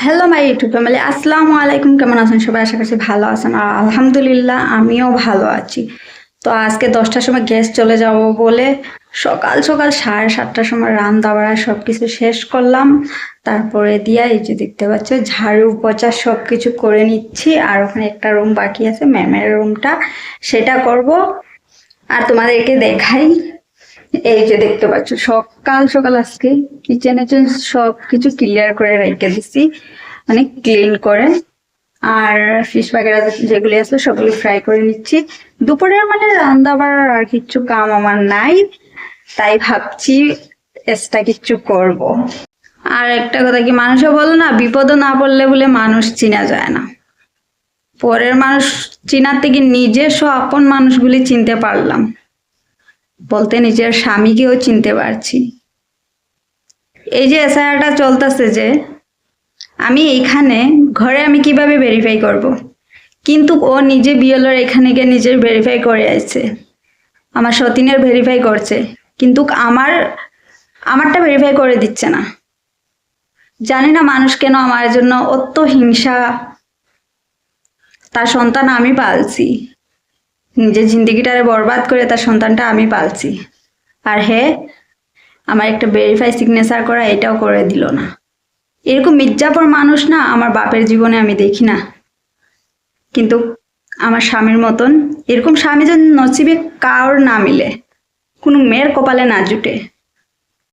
Hello my YouTube family, আসসালামু আলাইকুম। কেমন আছেন সবাই? আশা করছি ভালো আছেন। আর আলহামদুলিল্লাহ আমিও ভালো আছি। তো আজকে 10টার সময় গ্যাস চলে যাব বলে সকাল সকাল 7:30টার সময় রান্না বাড়া সব কিছু শেষ করলাম। তারপরে দিয়া এই যে দেখতে পাচ্ছ ঝাড়ু পোছা সব কিছু করে নিচ্ছি। আর ওখানে একটা রুম বাকি আছে, ম্যামের রুমটা, সেটা করব। আর তোমাদেরকে দেখাই, এই যে দেখতে পাচ্ছ সকাল সকাল আজকে কিচেনে সব কিছু ক্লিয়ার করে রেখে দিছি, মানে ক্লিন করে। আর ফিশ বাগেরা যেগুলি আছে সবগুলি ফ্রাই করে নিচ্ছি। দুপুরের মানে রান্না বাড়ার আর কিচ্ছু কাম আমার নাই, তাই ভাবছি এক্সট্রা কিচ্ছু করব। আর একটা কথা কি, মানুষে বলো না, বিপদে না পড়লে বলে মানুষ চিনা যায় না। পরের মানুষ চিনার থেকে নিজের সব আপন মানুষগুলি চিনতে পারলাম, বলতে নিজের স্বামীকেও চিনতে পারছি। এই যে এসআইআরটা চলতেছে, যে আমি এইখানে ঘরে আমি কিভাবে ভেরিফাই করব, কিন্তু ও নিজে বিএলওর এখানে গিয়ে নিজের ভেরিফাই করে আসছে, আমার সতীনের ভেরিফাই করছে, কিন্তু আমারটা ভেরিফাই করে দিচ্ছে না। জানি না মানুষ কেন আমার জন্য অত হিংসা। তার সন্তান আমি পালছি, নিজের জিন্দিগিটারে বরবাদ করে তার সন্তানটা আমি পালছি, আর আমার একটা ভেরিফাই সিগনেচার করা এটাও করে দিল না। এরকম মির্জাপুর মানুষ না আমার বাপের জীবনে আমি দেখি না। কিন্তু আমার স্বামীর মতন এরকম স্বামী যেন নসিবে কার না মিলে, কোনো মেয়ের কপালে না জুটে।